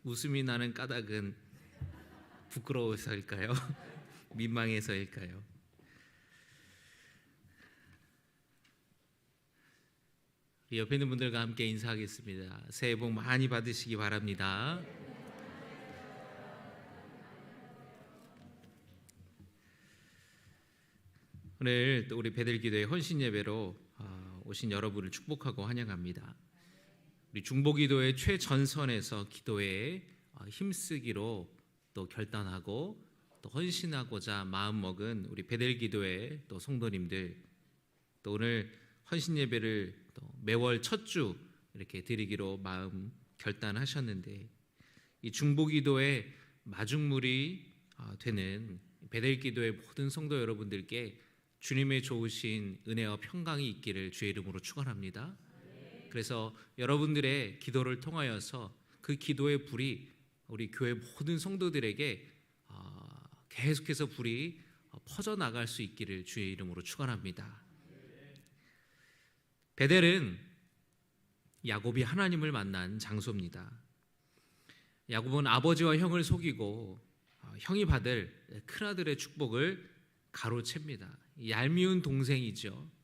웃음이 나는 까닭은 부끄러워서일까요? 민망해서일까요? 옆에 있는 분들과 함께 인사하겠습니다. 새해 복 많이 받으시기 바랍니다. 오늘 또 우리 베들기도의 헌신 예배로 오신 여러분을 축복하고 환영합니다. 우리 중보기도의 최전선에서 기도에 힘쓰기로 또 결단하고 또 헌신하고자 마음먹은 우리 베들기도의 또 성도님들, 또 오늘 헌신 예배를 또 매월 첫 주 이렇게 드리기로 마음 결단하셨는데, 이 중보기도의 마중물이 되는 베들기도의 모든 성도 여러분들께 주님의 좋으신 은혜와 평강이 있기를 주의 이름으로 축원합니다. 그래서 여러분들의 기도를 통하여서 그 기도의 불이 우리 교회 모든 성도들에게 계속해서 불이 퍼져나갈 수 있기를 주의 이름으로 축원합니다. 베델은 야곱이 하나님을 만난 장소입니다. 야곱은 아버지와 형을 속이고 형이 받을 큰아들의 축복을 가로챕니다. 얄미운 동생이죠.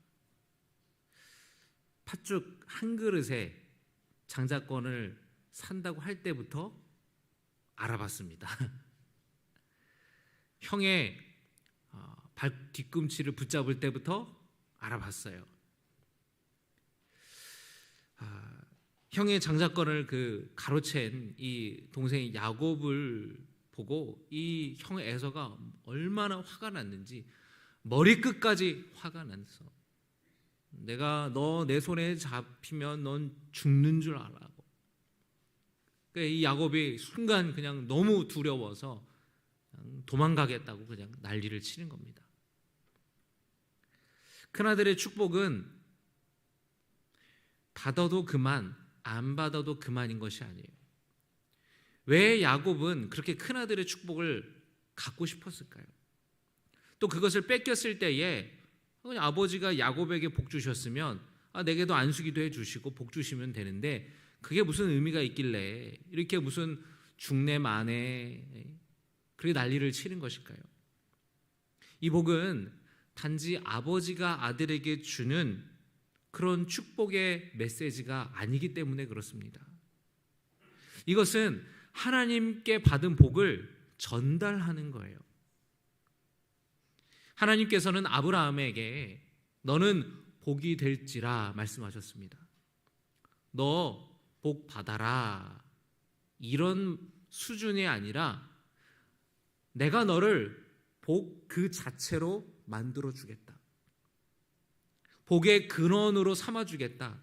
팥죽 한 그릇에 장자권을 산다고 할 때부터 알아봤습니다. 형의 발 뒤꿈치를 붙잡을 때부터 알아봤어요. 형의 장자권을 가로챈 이 동생 야곱을 보고 이 형 에서가 얼마나 화가 났는지 머리끝까지 화가 났어. 내가 너 내 손에 잡히면 넌 죽는 줄 알라고. 이 야곱이 순간 그냥 너무 두려워서 도망가겠다고 그냥 난리를 치는 겁니다. 큰아들의 축복은 받아도 그만, 안 받아도 그만인 것이 아니에요. 왜 야곱은 그렇게 큰아들의 축복을 갖고 싶었을까요? 또 그것을 뺏겼을 때에 그냥 아버지가 야곱에게 복 주셨으면 내게도 안수기도 해주시고 복 주시면 되는데 그게 무슨 의미가 있길래 이렇게 무슨 죽내 만에 그렇게 난리를 치는 것일까요? 이 복은 단지 아버지가 아들에게 주는 그런 축복의 메시지가 아니기 때문에 그렇습니다. 이것은 하나님께 받은 복을 전달하는 거예요. 하나님께서는 아브라함에게 너는 복이 될지라 말씀하셨습니다. 너 복 받아라, 이런 수준이 아니라 내가 너를 복 그 자체로 만들어 주겠다. 복의 근원으로 삼아 주겠다.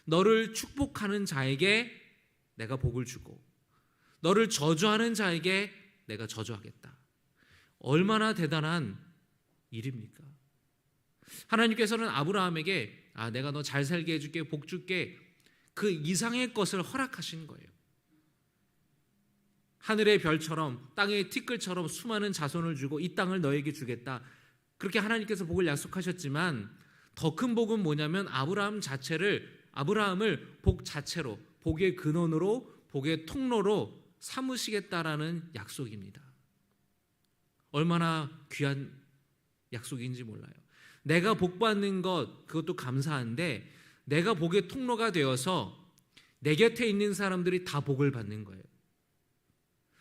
너를 축복하는 자에게 내가 복을 주고 너를 저주하는 자에게 내가 저주하겠다. 얼마나 대단한 일입니까? 하나님께서는 아브라함에게 내가 너 잘 살게 해줄게, 복 줄게, 그 이상의 것을 허락하신 거예요. 하늘의 별처럼 땅의 티끌처럼 수많은 자손을 주고 이 땅을 너에게 주겠다. 그렇게 하나님께서 복을 약속하셨지만 더 큰 복은 뭐냐면 아브라함을 복 자체로, 복의 근원으로, 복의 통로로 삼으시겠다라는 약속입니다. 얼마나 귀한 약속인지 몰라요. 내가 복 받는 것, 그것도 감사한데 내가 복의 통로가 되어서 내 곁에 있는 사람들이 다 복을 받는 거예요.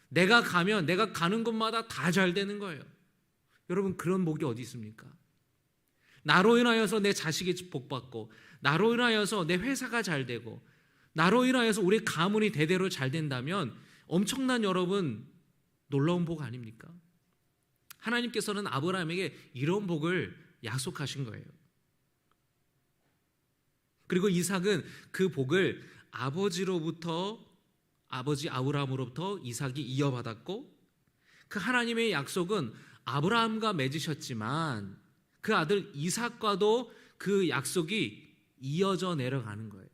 내가 가면 내가 가는 곳마다 다 잘 되는 거예요. 여러분, 그런 복이 어디 있습니까? 나로 인하여서 내 자식이 복받고, 나로 인하여서 내 회사가 잘 되고, 나로 인하여서 우리 가문이 대대로 잘 된다면 엄청난, 여러분, 놀라운 복 아닙니까? 하나님께서는 아브라함에게 이런 복을 약속하신 거예요. 그리고 이삭은 그 복을 아버지 아브라함으로부터 이삭이 이어받았고, 그 하나님의 약속은 아브라함과 맺으셨지만 그 아들 이삭과도 그 약속이 이어져 내려가는 거예요.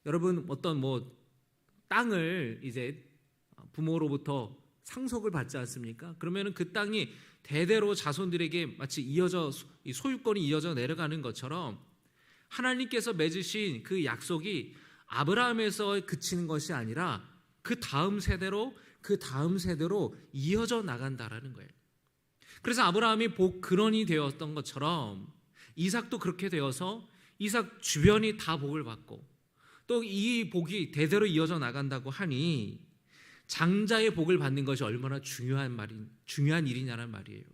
여러분, 어떤 땅을 이제 부모로부터 상속을 받지 않습니까? 그러면 그 땅이 대대로 자손들에게 마치 소유권이 이어져 내려가는 것처럼 하나님께서 맺으신 그 약속이 아브라함에서 그치는 것이 아니라 그 다음 세대로 이어져 나간다라는 거예요. 그래서 아브라함이 복 근원이 되었던 것처럼 이삭도 그렇게 되어서 이삭 주변이 다 복을 받고 또 이 복이 대대로 이어져 나간다고 하니 장자의 복을 받는 것이 얼마나 중요한 일이냐는 말이에요.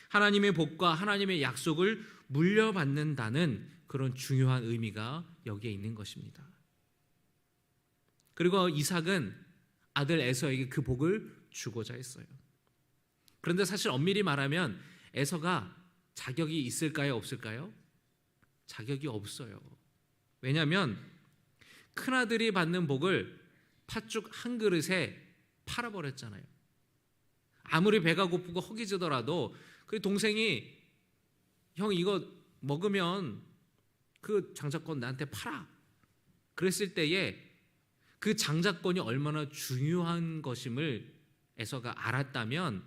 하나님의 복과 하나님의 약속을 물려받는다는 그런 중요한 의미가 여기에 있는 것입니다. 그리고 이삭은 아들 에서에게 그 복을 주고자 했어요. 그런데 사실 엄밀히 말하면 에서가 자격이 있을까요, 없을까요? 자격이 없어요. 왜냐하면 큰아들이 받는 복을 팥죽 한 그릇에 팔아버렸잖아요. 아무리 배가 고프고 허기지더라도 그 동생이 형 이거 먹으면 그 장자권 나한테 팔아. 그랬을 때에 그 장자권이 얼마나 중요한 것임을 에서가 알았다면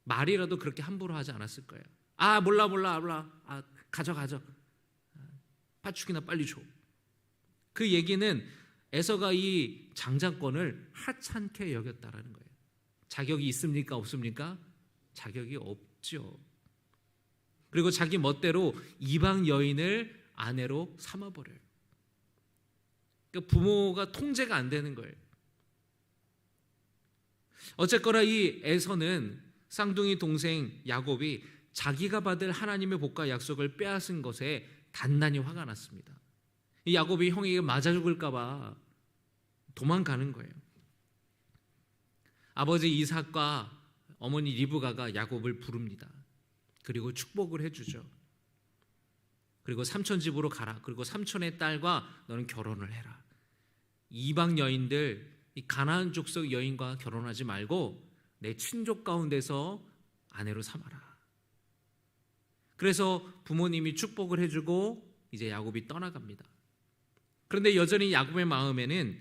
말이라도 그렇게 함부로 하지 않았을 거예요. 아 몰라. 가져. 팥죽이나 빨리 줘. 그 얘기는 에서가 이 장자권을 하찮게 여겼다라는 거예요. 자격이 있습니까? 없습니까? 자격이 없죠. 그리고 자기 멋대로 이방 여인을 아내로 삼아버려요. 그러니까 부모가 통제가 안 되는 거예요. 어쨌거나 이 에서는 쌍둥이 동생 야곱이 자기가 받을 하나님의 복과 약속을 빼앗은 것에 단단히 화가 났습니다. 이 야곱이 형에게 맞아 죽을까 봐 도망가는 거예요. 아버지 이삭과 어머니 리브가가 야곱을 부릅니다. 그리고 축복을 해주죠. 그리고 삼촌 집으로 가라. 그리고 삼촌의 딸과 너는 결혼을 해라. 이방 여인들, 이 가나안 족속 여인과 결혼하지 말고 내 친족 가운데서 아내로 삼아라. 그래서 부모님이 축복을 해주고 이제 야곱이 떠나갑니다. 그런데 여전히 야곱의 마음에는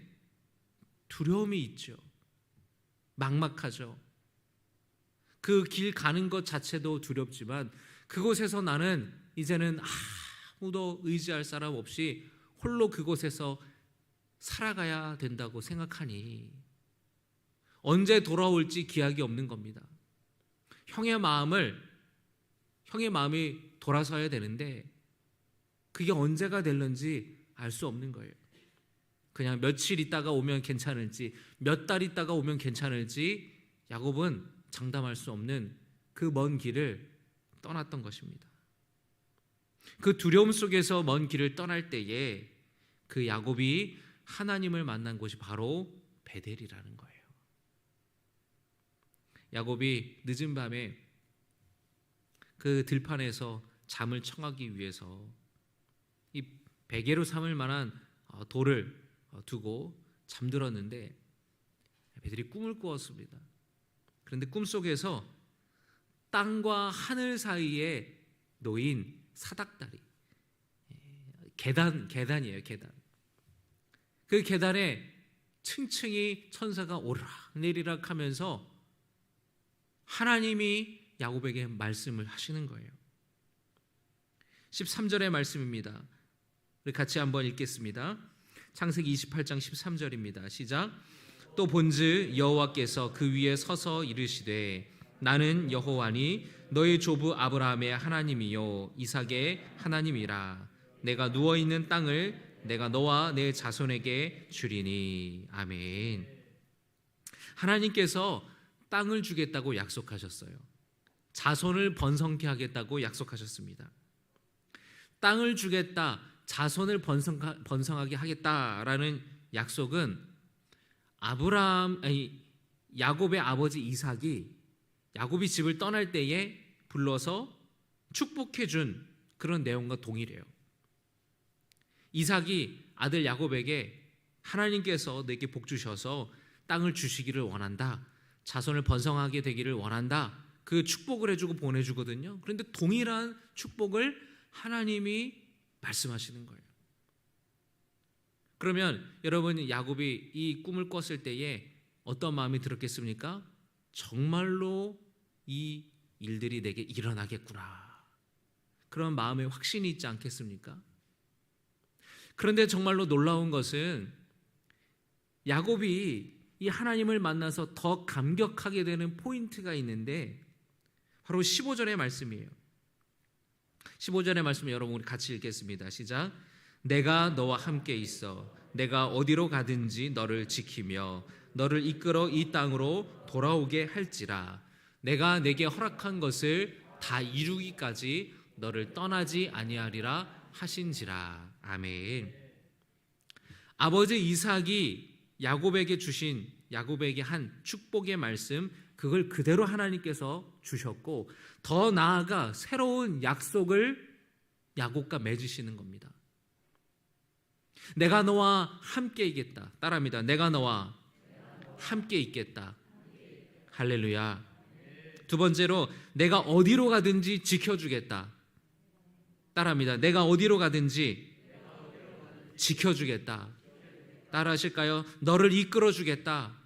두려움이 있죠. 막막하죠. 그 길 가는 것 자체도 두렵지만 그곳에서 나는 이제는 아무도 의지할 사람 없이 홀로 그곳에서 살아가야 된다고 생각하니 언제 돌아올지 기약이 없는 겁니다. 형의 마음이 돌아서야 되는데 그게 언제가 될는지 알 수 없는 거예요. 그냥 며칠 있다가 오면 괜찮을지 몇 달 있다가 오면 괜찮을지 야곱은 장담할 수 없는 그 먼 길을 떠났던 것입니다. 그 두려움 속에서 먼 길을 떠날 때에 그 야곱이 하나님을 만난 곳이 바로 베델이라는 거예요. 야곱이 늦은 밤에 그 들판에서 잠을 청하기 위해서 이 베개로 삼을 만한 돌을 두고 잠들었는데 베델이 꿈을 꾸었습니다. 그런데 꿈속에서 땅과 하늘 사이에 놓인 사닥다리, 계단이에요. 계단. 그 계단에 층층이 천사가 오르락내리락 하면서 하나님이 야곱에게 말씀을 하시는 거예요. 13절의 말씀입니다. 우리 같이 한번 읽겠습니다. 창세기 28장 13절입니다. 시작. 또 본즉 여호와께서 그 위에 서서 이르시되 나는 여호와니 너의 조부 아브라함의 하나님이요 이삭의 하나님이라. 내가 누워있는 땅을 내가 너와 내 자손에게 주리니. 아멘. 하나님께서 땅을 주겠다고 약속하셨어요. 자손을 번성케 하겠다고 약속하셨습니다. 땅을 주겠다, 자손을 번성하게 하겠다라는 약속은 야곱의 아버지 이삭이 야곱이 집을 떠날 때에 불러서 축복해 준 그런 내용과 동일해요. 이삭이 아들 야곱에게 하나님께서 내게 복 주셔서 땅을 주시기를 원한다, 자손을 번성하게 되기를 원한다, 그 축복을 해주고 보내주거든요. 그런데 동일한 축복을 하나님이 말씀하시는 거예요. 그러면 여러분, 야곱이 이 꿈을 꿨을 때에 어떤 마음이 들었겠습니까? 정말로 이 일들이 내게 일어나겠구나, 그런 마음의 확신이 있지 않겠습니까? 그런데 정말로 놀라운 것은 야곱이 이 하나님을 만나서 더 감격하게 되는 포인트가 있는데 바로 15절의 말씀이에요. 15절의 말씀 여러분 우리 같이 읽겠습니다. 시작. 내가 너와 함께 있어 내가 어디로 가든지 너를 지키며 너를 이끌어 이 땅으로 돌아오게 할지라. 내가 내게 허락한 것을 다 이루기까지 너를 떠나지 아니하리라 하신지라. 아멘. 아버지 이삭이 야곱에게 한 축복의 말씀, 그걸 그대로 하나님께서 주셨고 더 나아가 새로운 약속을 야곱과 맺으시는 겁니다. 내가 너와 함께 있겠다. 따라합니다. 내가 너와 함께 있겠다. 할렐루야. 두 번째로 내가 어디로 가든지 지켜주겠다. 따라합니다. 내가 어디로 가든지 지켜주겠다. 따라하실까요? 너를 이끌어주겠다.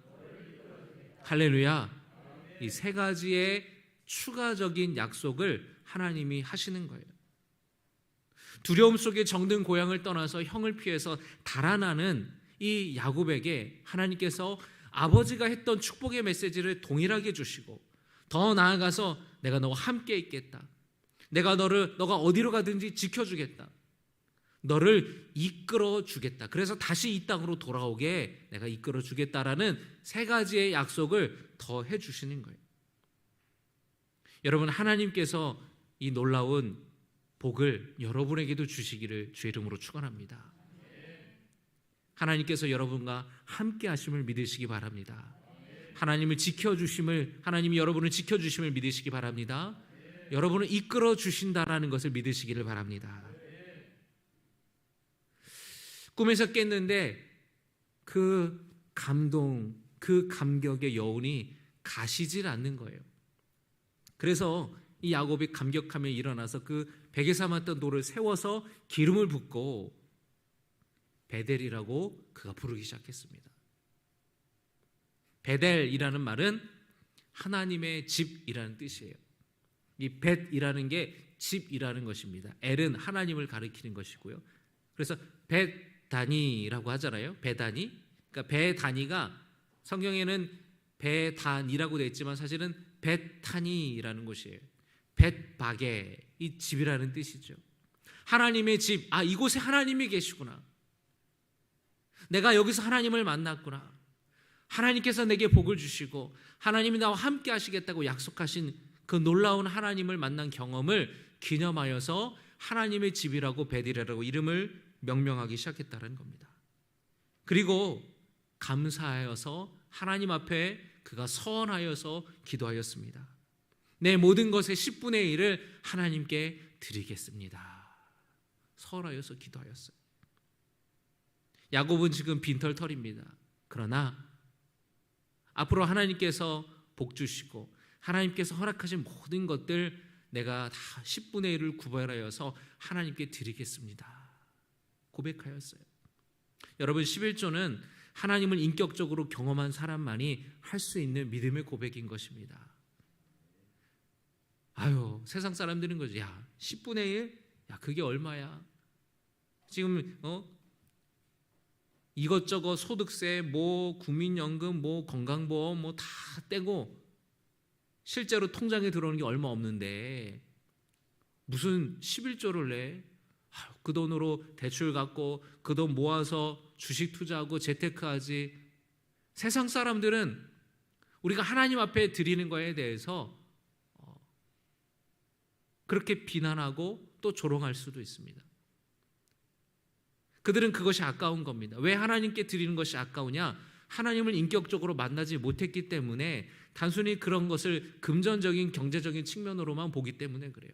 할렐루야. 이 세 가지의 추가적인 약속을 하나님이 하시는 거예요. 두려움 속에 정든 고향을 떠나서 형을 피해서 달아나는 이 야곱에게 하나님께서 아버지가 했던 축복의 메시지를 동일하게 주시고 더 나아가서 내가 너와 함께 있겠다. 너가 어디로 가든지 지켜주겠다. 너를 이끌어 주겠다. 그래서 다시 이 땅으로 돌아오게 내가 이끌어 주겠다라는 세 가지의 약속을 더 해주시는 거예요. 여러분, 하나님께서 이 놀라운 복을 여러분에게도 주시기를 주의 이름으로 축원합니다. 하나님께서 여러분과 함께 하심을 믿으시기 바랍니다. 하나님이 여러분을 지켜주심을 믿으시기 바랍니다. 여러분을 이끌어 주신다라는 것을 믿으시기를 바랍니다. 꿈에서 깼는데 그 감동, 그 감격의 여운이 가시질 않는 거예요. 그래서 이 야곱이 감격하며 일어나서 그 베개 삼았던 돌을 세워서 기름을 붓고 베델이라고 그가 부르기 시작했습니다. 베델이라는 말은 하나님의 집이라는 뜻이에요. 이 벳이라는 게 집이라는 것입니다. 엘은 하나님을 가리키는 것이고요. 그래서 벳다니라고 하잖아요. 베다니. 그러니까 베다니가 성경에는 베단이라고 되어 있지만 사실은 벳타니라는 곳이에요. 벳바게, 이 집이라는 뜻이죠. 하나님의 집, 이곳에 하나님이 계시구나. 내가 여기서 하나님을 만났구나. 하나님께서 내게 복을 주시고 하나님이 나와 함께 하시겠다고 약속하신 그 놀라운 하나님을 만난 경험을 기념하여서 하나님의 집이라고 베델이라고 이름을 명명하기 시작했다는 겁니다. 그리고 감사하여서 하나님 앞에 그가 서원하여서 기도하였습니다. 내 모든 것의 10분의 1을 하나님께 드리겠습니다. 서원하여서 기도하였어요. 야곱은 지금 빈털털입니다. 그러나 앞으로 하나님께서 복 주시고 하나님께서 허락하신 모든 것들 내가 다 10분의 1을 구별하여서 하나님께 드리겠습니다. 고백하였어요. 여러분, 11조는 하나님을 인격적으로 경험한 사람만이 할 수 있는 믿음의 고백인 것입니다. 세상 사람들은 거죠. 10분의 1? 그게 얼마야? 지금 이것저것 소득세, 국민연금, 건강보험 다 떼고 실제로 통장에 들어오는 게 얼마 없는데 무슨 11조를 내? 그 돈으로 대출 갚고 그 돈 모아서 주식 투자하고 재테크하지. 세상 사람들은 우리가 하나님 앞에 드리는 거에 대해서 그렇게 비난하고 또 조롱할 수도 있습니다. 그들은 그것이 아까운 겁니다. 왜 하나님께 드리는 것이 아까우냐? 하나님을 인격적으로 만나지 못했기 때문에 단순히 그런 것을 금전적인 경제적인 측면으로만 보기 때문에 그래요.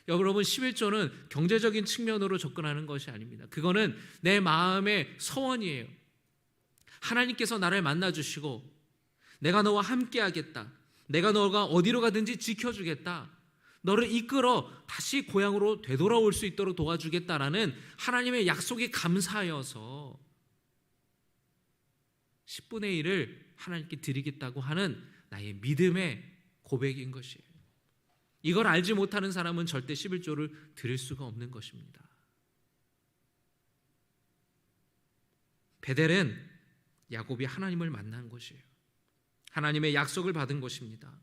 여러분, 11조는 경제적인 측면으로 접근하는 것이 아닙니다. 그거는 내 마음의 서원이에요. 하나님께서 나를 만나주시고 내가 너와 함께 하겠다. 내가 너가 어디로 가든지 지켜주겠다. 너를 이끌어 다시 고향으로 되돌아올 수 있도록 도와주겠다라는 하나님의 약속에 감사하여서 10분의 1을 하나님께 드리겠다고 하는 나의 믿음의 고백인 것이에요. 이걸 알지 못하는 사람은 절대 11조를 드릴 수가 없는 것입니다. 베델은 야곱이 하나님을 만난 것이에요. 하나님의 약속을 받은 것입니다.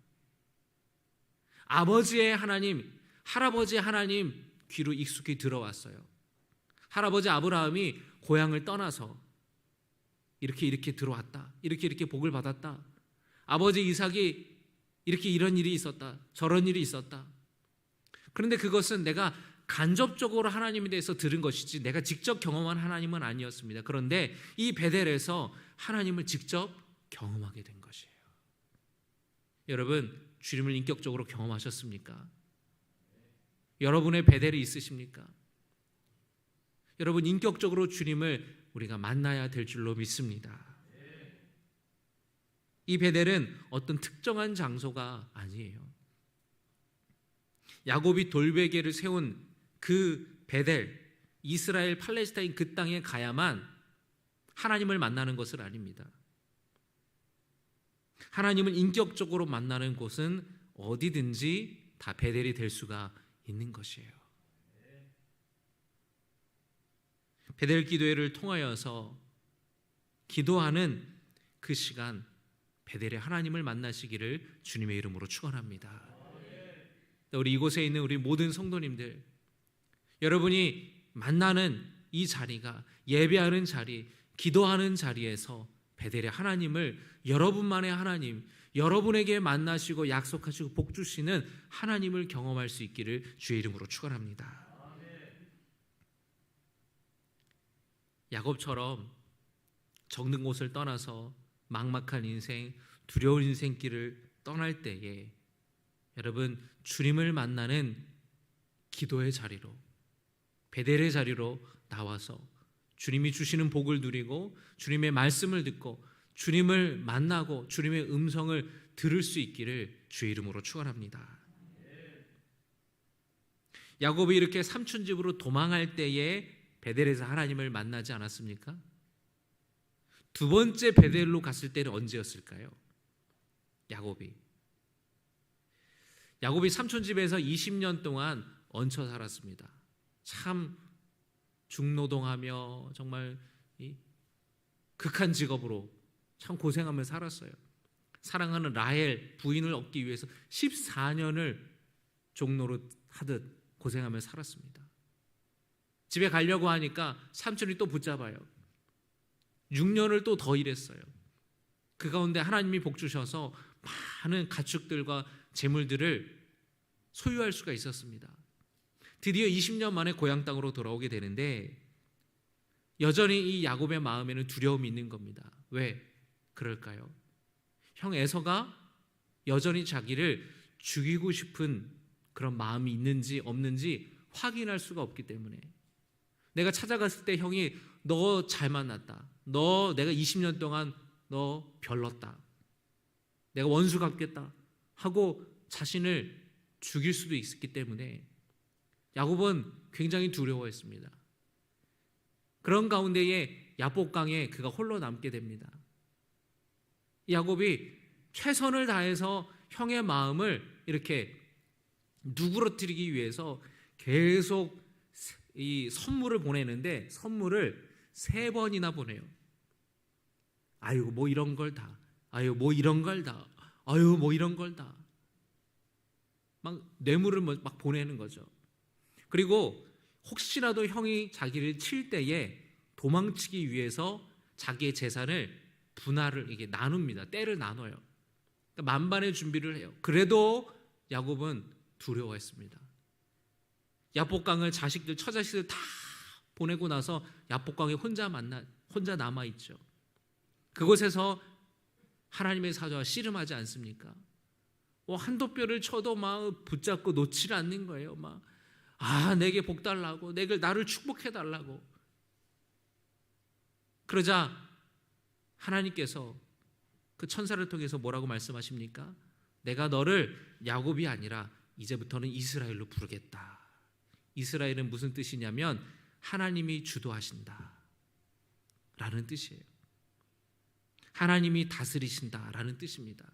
아버지의 하나님, 할아버지의 하나님 귀로 익숙히 들어왔어요. 할아버지 아브라함이 고향을 떠나서 이렇게 들어왔다. 이렇게 복을 받았다. 아버지 이삭이 이렇게 이런 일이 있었다. 저런 일이 있었다. 그런데 그것은 내가 간접적으로 하나님에 대해서 들은 것이지 내가 직접 경험한 하나님은 아니었습니다. 그런데 이 베델에서 하나님을 직접 경험하게 된 것이에요. 여러분, 주님을 인격적으로 경험하셨습니까? 여러분의 베델이 있으십니까? 여러분, 인격적으로 주님을 우리가 만나야 될 줄로 믿습니다. 이 베델은 어떤 특정한 장소가 아니에요. 야곱이 돌베개를 세운 그 베델, 이스라엘 팔레스타인 그 땅에 가야만 하나님을 만나는 것은 아닙니다. 하나님을 인격적으로 만나는 곳은 어디든지 다 베델이 될 수가 있는 것이에요. 베델 기도회를 통하여서 기도하는 그 시간, 베델의 하나님을 만나시기를 주님의 이름으로 축원합니다. 우리 이곳에 있는 우리 모든 성도님들, 여러분이 만나는 이 자리가, 예배하는 자리, 기도하는 자리에서 베델의 하나님을, 여러분만의 하나님, 여러분에게 만나시고 약속하시고 복 주시는 하나님을 경험할 수 있기를 주의 이름으로 축원합니다. 야곱처럼 적는 곳을 떠나서 막막한 인생, 두려운 인생길을 떠날 때에 여러분, 주님을 만나는 기도의 자리로, 베델의 자리로 나와서 주님이 주시는 복을 누리고 주님의 말씀을 듣고 주님을 만나고 주님의 음성을 들을 수 있기를 주의 이름으로 축원합니다. 야곱이 이렇게 삼촌 집으로 도망할 때에 베델에서 하나님을 만나지 않았습니까? 두 번째 베델로 갔을 때는 언제였을까요? 야곱이 삼촌 집에서 20년 동안 얹혀 살았습니다. 참 중노동하며 정말 극한 직업으로 참 고생하며 살았어요. 사랑하는 라헬 부인을 얻기 위해서 14년을 종노릇 하듯 고생하며 살았습니다. 집에 가려고 하니까 삼촌이 또 붙잡아요. 6년을 또 더 일했어요. 그 가운데 하나님이 복 주셔서 많은 가축들과 재물들을 소유할 수가 있었습니다. 드디어 20년 만에 고향 땅으로 돌아오게 되는데 여전히 이 야곱의 마음에는 두려움이 있는 겁니다. 왜 그럴까요? 형 에서가 여전히 자기를 죽이고 싶은 그런 마음이 있는지 없는지 확인할 수가 없기 때문에, 내가 찾아갔을 때 형이 너 잘 만났다, 너 내가 20년 동안 너 별렀다, 내가 원수 갚겠다 하고 자신을 죽일 수도 있었기 때문에 야곱은 굉장히 두려워했습니다. 그런 가운데에 야복강에 그가 홀로 남게 됩니다. 야곱이 최선을 다해서 형의 마음을 이렇게 누그러뜨리기 위해서 계속 이 선물을 보내는데 선물을 3번이나 보내요. 아유 뭐 이런 걸 다, 아유 뭐 이런 걸 다, 아유 뭐 이런 걸 다, 막 뇌물을 막 보내는 거죠. 그리고 혹시라도 형이 자기를 칠 때에 도망치기 위해서 자기의 재산을 분할을 이게 나눕니다. 떼를 나눠요. 그러니까 만반의 준비를 해요. 그래도 야곱은 두려워했습니다. 야복강을 처자식들 다 보내고 나서 야복강에 혼자 남아 있죠. 그곳에서 하나님의 사자와 씨름하지 않습니까? 한도 뼈를 쳐도 막 붙잡고 놓지를 않는 거예요. 막 내게 복 달라고, 나를 축복해 달라고. 그러자 하나님께서 그 천사를 통해서 뭐라고 말씀하십니까? 내가 너를 야곱이 아니라 이제부터는 이스라엘로 부르겠다. 이스라엘은 무슨 뜻이냐면 하나님이 주도하신다 라는 뜻이에요. 하나님이 다스리신다 라는 뜻입니다.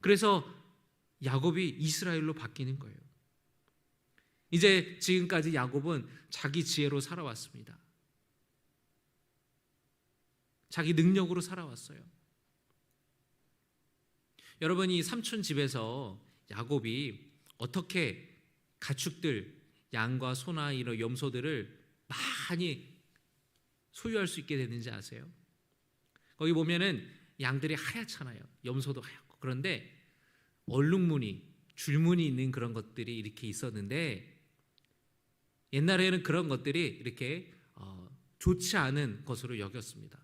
그래서 야곱이 이스라엘로 바뀌는 거예요. 이제 지금까지 야곱은 자기 지혜로 살아왔습니다. 자기 능력으로 살아왔어요. 여러분, 이 삼촌 집에서 야곱이 어떻게 가축들, 양과 소나 이런 염소들을 많이 소유할 수 있게 됐는지 아세요? 거기 보면은 양들이 하얗잖아요. 염소도 하얗고. 그런데 얼룩무늬, 줄무늬 있는 그런 것들이 이렇게 있었는데, 옛날에는 그런 것들이 이렇게 좋지 않은 것으로 여겼습니다.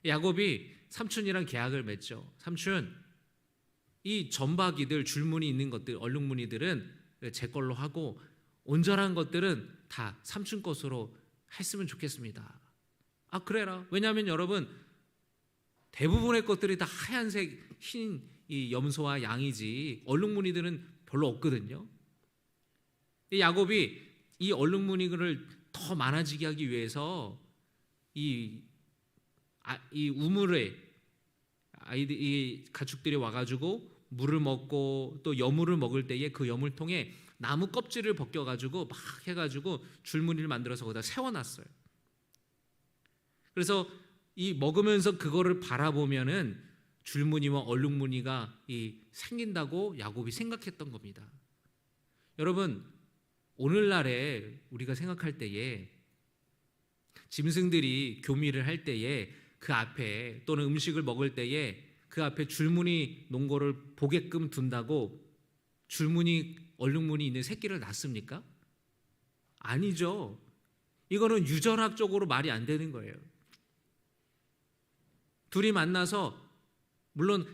야곱이 삼촌이랑 계약을 맺죠. 삼촌, 이 점박이들, 줄무늬 있는 것들, 얼룩무늬들은 제 걸로 하고 온전한 것들은 다 삼촌 것으로 했으면 좋겠습니다. 아, 그래라. 왜냐하면 여러분, 대부분의 것들이 다 하얀색 흰 이 염소와 양이지 얼룩무늬들은 별로 없거든요. 야곱이 이 얼룩무늬를 더 많아지게 하기 위해서 이 우물에 이 가축들이 와가지고 물을 먹고 또 여물을 먹을 때에 그 여물통에 나무 껍질을 벗겨가지고 막 해가지고 줄무늬를 만들어서 거기다 세워놨어요. 그래서 이 먹으면서 그거를 바라보면은 줄무늬와 얼룩무늬가 생긴다고 야곱이 생각했던 겁니다. 여러분, 오늘날에 우리가 생각할 때에 짐승들이 교미를 할 때에 그 앞에 또는 음식을 먹을 때에 그 앞에 줄무늬 놓은 거를 보게끔 둔다고 줄무늬, 얼룩무늬 있는 새끼를 낳습니까? 아니죠. 이거는 유전학적으로 말이 안 되는 거예요. 둘이 만나서 물론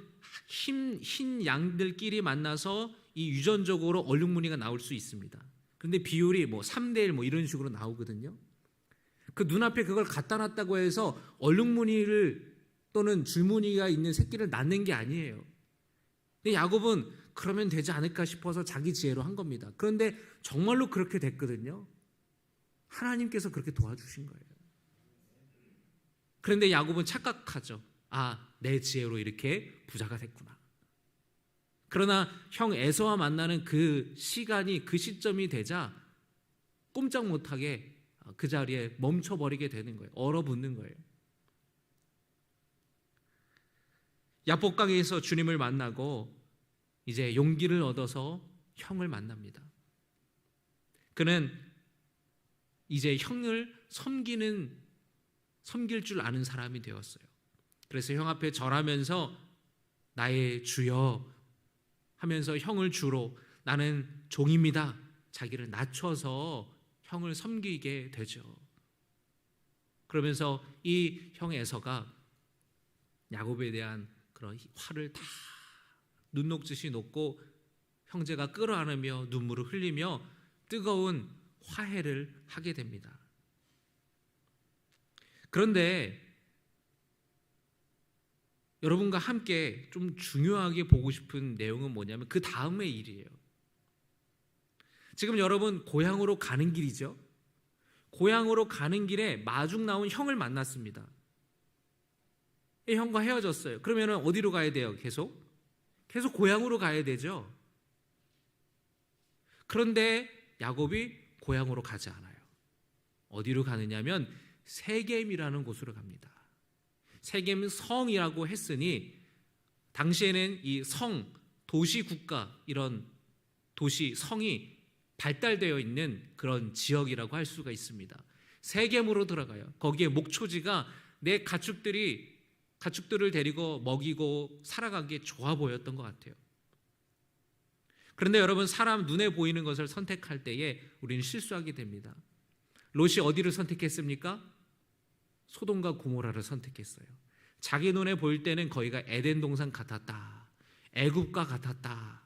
흰 양들끼리 만나서 이 유전적으로 얼룩무늬가 나올 수 있습니다. 그런데 비율이 3대1 이런 식으로 나오거든요. 그 눈앞에 그걸 갖다 놨다고 해서 얼룩무늬를 또는 줄무늬가 있는 새끼를 낳는 게 아니에요. 근데 야곱은 그러면 되지 않을까 싶어서 자기 지혜로 한 겁니다. 그런데 정말로 그렇게 됐거든요. 하나님께서 그렇게 도와주신 거예요. 그런데 야곱은 착각하죠. 아, 내 지혜로 이렇게 부자가 됐구나. 그러나 형 에서와 만나는 그 시간이, 그 시점이 되자 꼼짝 못하게 그 자리에 멈춰버리게 되는 거예요. 얼어붙는 거예요. 야복강에서 주님을 만나고 이제 용기를 얻어서 형을 만납니다. 그는 이제 형을 섬길 줄 아는 사람이 되었어요. 그래서 형 앞에 절하면서 나의 주여 하면서 형을 주로 나는 종입니다. 자기를 낮춰서 형을 섬기게 되죠. 그러면서 이 형 에서가 야곱에 대한 그런 화를 다 눈녹듯이 놓고 형제가 끌어안으며 눈물을 흘리며 뜨거운 화해를 하게 됩니다. 그런데 여러분과 함께 좀 중요하게 보고 싶은 내용은 뭐냐면 그 다음의 일이에요. 지금 여러분 고향으로 가는 길이죠. 고향으로 가는 길에 마중 나온 형을 만났습니다. 이 형과 헤어졌어요. 그러면 어디로 가야 돼요? 계속 고향으로 가야 되죠. 그런데 야곱이 고향으로 가지 않아요. 어디로 가느냐면 세겜이라는 곳으로 갑니다. 세겜은 성이라고 했으니 당시에는 이 성, 도시 국가, 이런 도시, 성이 발달되어 있는 그런 지역이라고 할 수가 있습니다. 세겜으로 들어가요. 거기에 목초지가 내 가축들을 데리고 먹이고 살아가기에 좋아 보였던 것 같아요. 그런데 여러분, 사람 눈에 보이는 것을 선택할 때에 우리는 실수하게 됩니다. 롯이 어디를 선택했습니까? 소돔과 고모라를 선택했어요. 자기 눈에 보일 때는 거기가 에덴 동산 같았다, 애굽과 같았다.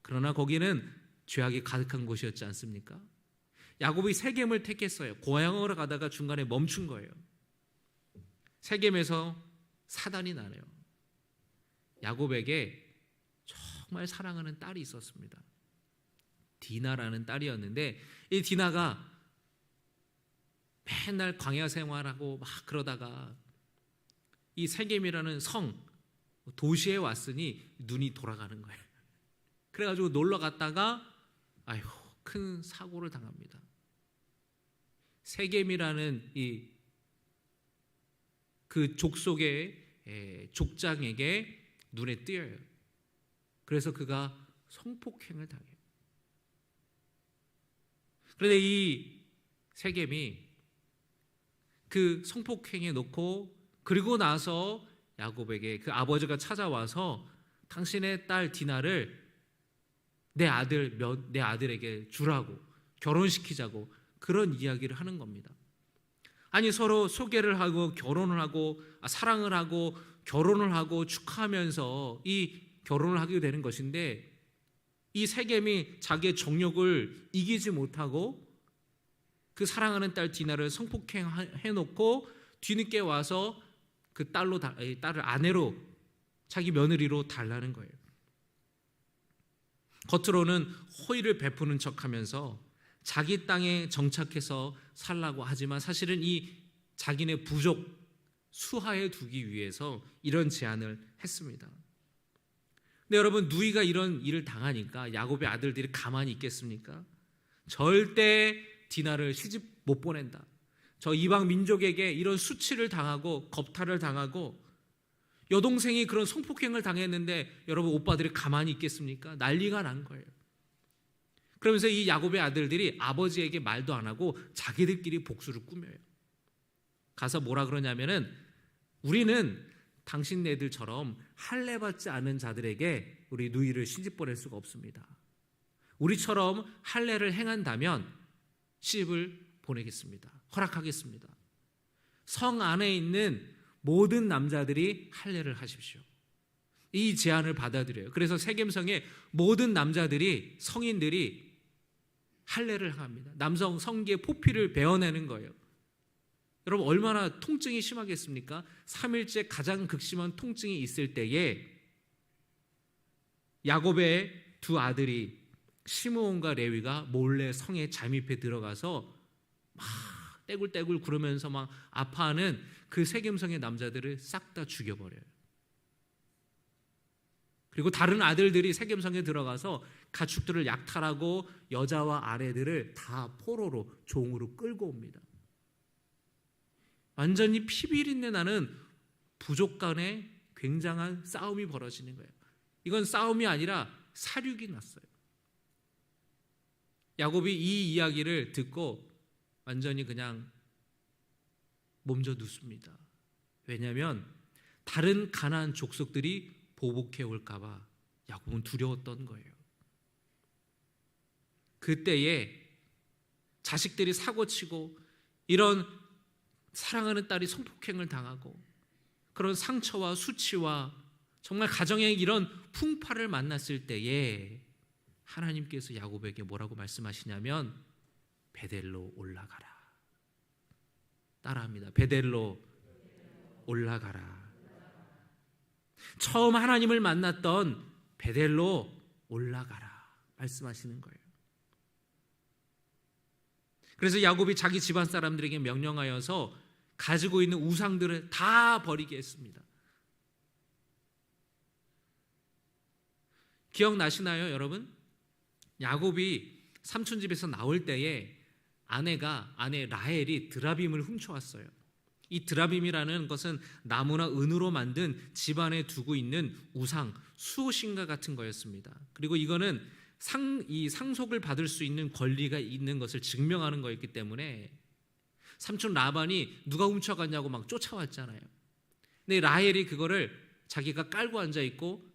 그러나 거기는 죄악이 가득한 곳이었지 않습니까? 야곱이 세겜을 택했어요. 고향으로 가다가 중간에 멈춘 거예요. 세겜에서 사단이 나네요. 야곱에게 정말 사랑하는 딸이 있었습니다. 디나라는 딸이었는데 이 디나가 맨날 광야 생활하고 막 그러다가 이 세겜이라는 성, 도시에 왔으니 눈이 돌아가는 거예요. 그래가지고 놀러 갔다가 큰 사고를 당합니다. 세겜이라는 그 족속의 족장에게 눈에 띄어요. 그래서 그가 성폭행을 당해요. 그런데 이 세겜이 그 성폭행에 놓고 그리고 나서 야곱에게 그 아버지가 찾아와서 당신의 딸 디나를 내 아들에게 주라고, 결혼시키자고 그런 이야기를 하는 겁니다. 아니, 서로 소개를 하고 결혼을 하고 사랑을 하고 결혼을 하고 축하하면서 이 결혼을 하게 되는 것인데, 이 세겜이 자기의 정욕을 이기지 못하고 그 사랑하는 딸 디나를 성폭행해놓고 뒤늦게 와서 그 딸을 아내로, 자기 며느리로 달라는 거예요. 겉으로는 호의를 베푸는 척하면서 자기 땅에 정착해서 살라고 하지만 사실은 이 자기네 부족 수하에 두기 위해서 이런 제안을 했습니다. 근데 여러분, 누이가 이런 일을 당하니까 야곱의 아들들이 가만히 있겠습니까? 절대 디나를 시집 못 보낸다. 저 이방 민족에게 이런 수치를 당하고 겁탈을 당하고 여동생이 그런 성폭행을 당했는데 여러분, 오빠들이 가만히 있겠습니까? 난리가 난 거예요. 그러면서 이 야곱의 아들들이 아버지에게 말도 안 하고 자기들끼리 복수를 꾸며요. 가서 뭐라 그러냐면은, 우리는 당신네들처럼 할례받지 않은 자들에게 우리 누이를 시집 보낼 수가 없습니다. 우리처럼 할례를 행한다면 시집을 보내겠습니다. 허락하겠습니다. 성 안에 있는 모든 남자들이 할례를 하십시오. 이 제안을 받아들여요. 그래서 세겜성의 모든 남자들이, 성인들이 할례를 합니다. 남성 성기의 포피를 베어내는 거예요. 여러분, 얼마나 통증이 심하겠습니까? 3일째 가장 극심한 통증이 있을 때에 야곱의 두 아들이 시므온과 레위가 몰래 성에 잠입해 들어가서 막 떼굴떼굴 구르면서 막 아파하는 그 세겜성의 남자들을 싹 다 죽여버려요. 그리고 다른 아들들이 세겜성에 들어가서 가축들을 약탈하고 여자와 아내들을 다 포로로, 종으로 끌고 옵니다. 완전히 피비린내 나는 부족 간에 굉장한 싸움이 벌어지는 거예요. 이건 싸움이 아니라 살육이 났어요. 야곱이 이 이야기를 듣고 완전히 그냥 몸져 눕습니다. 왜냐하면 다른 가나안 족속들이 보복해 올까 봐 야곱은 두려웠던 거예요. 그때에 자식들이 사고치고 이런 사랑하는 딸이 성폭행을 당하고 그런 상처와 수치와 정말 가정의 이런 풍파를 만났을 때에 하나님께서 야곱에게 뭐라고 말씀하시냐면, 베델로 올라가라. 따라합니다. 베델로 올라가라. 처음 하나님을 만났던 베델로 올라가라 말씀하시는 거예요. 그래서 야곱이 자기 집안 사람들에게 명령하여서 가지고 있는 우상들을 다 버리게 했습니다. 기억나시나요, 여러분? 야곱이 삼촌 집에서 나올 때에 아내 라헬이 드라빔을 훔쳐왔어요. 이 드라빔이라는 것은 나무나 은으로 만든 집안에 두고 있는 우상, 수호신과 같은 거였습니다. 그리고 이거는 이 상속을 받을 수 있는 권리가 있는 것을 증명하는 거였기 때문에 삼촌 라반이 누가 훔쳐갔냐고 막 쫓아왔잖아요. 근데 라헬이 그거를 자기가 깔고 앉아 있고,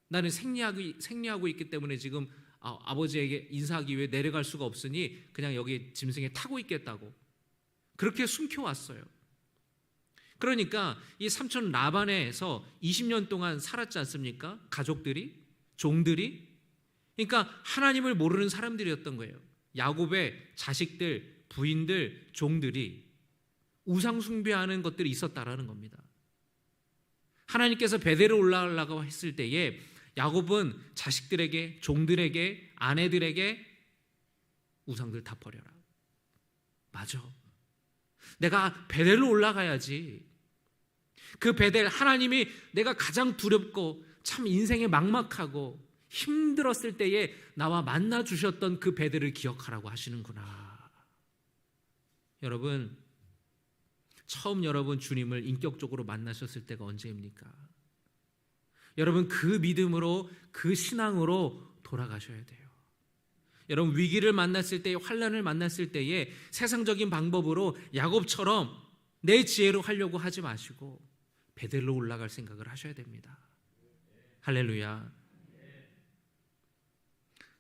나는 생리하고 있기 때문에 지금 아버지에게 인사하기 위해 내려갈 수가 없으니 그냥 여기 짐승에 타고 있겠다고 그렇게 숨겨왔어요. 그러니까 이 삼촌 라반에서 20년 동안 살았지 않습니까? 가족들이, 종들이. 그러니까 하나님을 모르는 사람들이었던 거예요. 야곱의 자식들, 부인들, 종들이 우상 숭배하는 것들이 있었다라는 겁니다. 하나님께서 베델로 올라가려고 했을 때에 야곱은 자식들에게, 종들에게, 아내들에게 우상들 다 버려라. 맞아. 내가 베델로 올라가야지. 그 베델, 하나님이 내가 가장 두렵고 참 인생에 막막하고 힘들었을 때에 나와 만나 주셨던 그 베델을 기억하라고 하시는구나. 여러분, 처음 여러분 주님을 인격적으로 만나셨을 때가 언제입니까? 여러분 그 믿음으로, 그 신앙으로 돌아가셔야 돼요. 여러분 위기를 만났을 때, 환난을 만났을 때에 세상적인 방법으로 야곱처럼 내 지혜로 하려고 하지 마시고 베델로 올라갈 생각을 하셔야 됩니다. 할렐루야.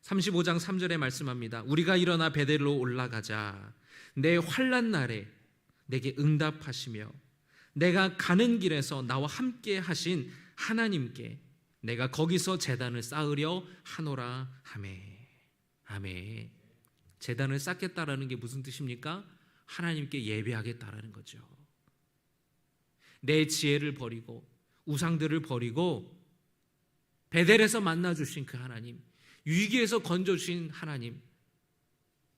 35장 3절에 말씀합니다. 우리가 일어나 베델로 올라가자. 내 환난 날에 내게 응답하시며 내가 가는 길에서 나와 함께 하신 하나님께 내가 거기서 제단을 쌓으려 하노라 하매. 아멘. 제단을 쌓겠다라는 게 무슨 뜻입니까? 하나님께 예배하겠다라는 거죠. 내 지혜를 버리고 우상들을 버리고 베델에서 만나주신 그 하나님, 위기에서 건져주신 하나님,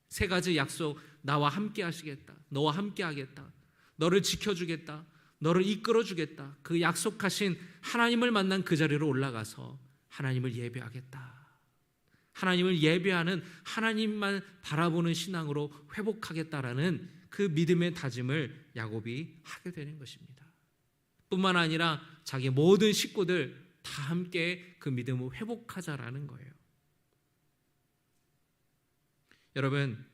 세 가지 약속, 나와 함께 하시겠다, 너와 함께 하겠다, 너를 지켜주겠다, 너를 이끌어주겠다, 그 약속하신 하나님을 만난 그 자리로 올라가서 하나님을 예배하겠다. 하나님을 예배하는, 하나님만 바라보는 신앙으로 회복하겠다라는 그 믿음의 다짐을 야곱이 하게 되는 것입니다. 뿐만 아니라 자기 모든 식구들 다 함께 그 믿음을 회복하자라는 거예요. 여러분,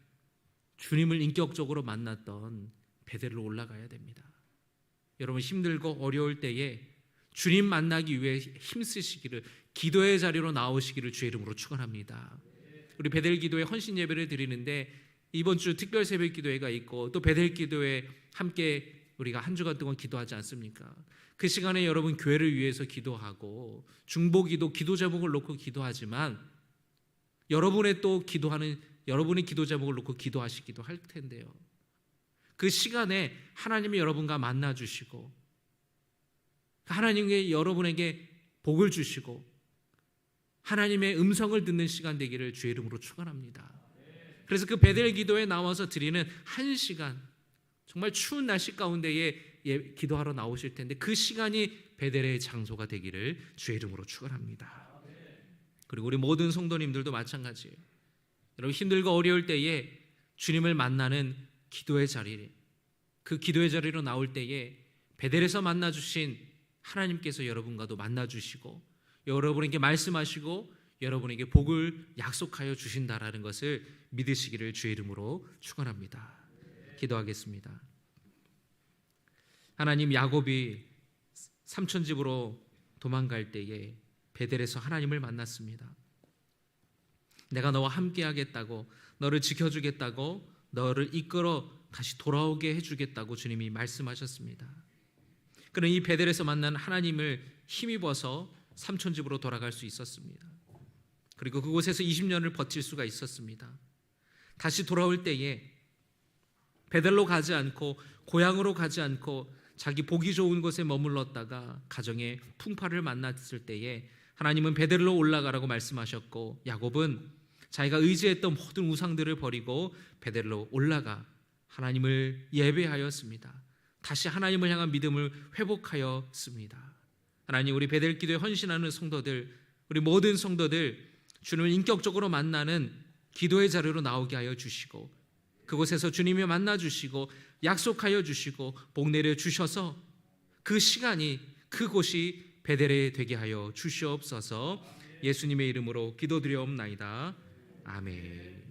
주님을 인격적으로 만났던 베델로 올라가야 됩니다. 여러분 힘들고 어려울 때에 주님 만나기 위해 힘쓰시기를, 기도의 자리로 나오시기를 주의 이름으로 축원합니다. 우리 베델 기도회 헌신 예배를 드리는데 이번 주 특별 새벽 기도회가 있고 또 베델 기도회 함께 우리가 한 주간 동안 기도하지 않습니까? 그 시간에 여러분 교회를 위해서 기도하고 중보기도, 기도 제목을 놓고 기도하지만 여러분의 또 기도하는, 여러분의 기도 제목을 놓고 기도하시기도 할 텐데요. 그 시간에 하나님이 여러분과 만나 주시고 하나님께 여러분에게 복을 주시고 하나님의 음성을 듣는 시간 되기를 주의 이름으로 축원합니다. 그래서 그 베델 기도에 나와서 드리는 1시간, 정말 추운 날씨 가운데에 기도하러 나오실 텐데 그 시간이 베델의 장소가 되기를 주의 이름으로 축원합니다. 그리고 우리 모든 성도님들도 마찬가지예요. 여러분 힘들고 어려울 때에 주님을 만나는 기도의 자리, 그 기도의 자리로 나올 때에 베델에서 만나주신 하나님께서 여러분과도 만나주시고 여러분에게 말씀하시고 여러분에게 복을 약속하여 주신다라는 것을 믿으시기를 주의 이름으로 축원합니다. 기도하겠습니다. 하나님, 야곱이 삼촌집으로 도망갈 때에 베델에서 하나님을 만났습니다. 내가 너와 함께 하겠다고, 너를 지켜주겠다고, 너를 이끌어 다시 돌아오게 해주겠다고 주님이 말씀하셨습니다. 그는 이 베델에서 만난 하나님을 힘입어서 삼촌집으로 돌아갈 수 있었습니다. 그리고 그곳에서 20년을 버틸 수가 있었습니다. 다시 돌아올 때에 베델로 가지 않고 고향으로 가지 않고 자기 보기 좋은 곳에 머물렀다가 가정의 풍파를 만났을 때에 하나님은 베델로 올라가라고 말씀하셨고 야곱은 자기가 의지했던 모든 우상들을 버리고 베델로 올라가 하나님을 예배하였습니다. 다시 하나님을 향한 믿음을 회복하였습니다. 하나님, 우리 베델 기도에 헌신하는 성도들, 우리 모든 성도들 주님을 인격적으로 만나는 기도의 자리로 나오게 하여 주시고 그곳에서 주님이 만나 주시고 약속하여 주시고 복 내려 주셔서 그 시간이, 그곳이 베델에 되게 하여 주시옵소서. 예수님의 이름으로 기도드리옵나이다. 아멘.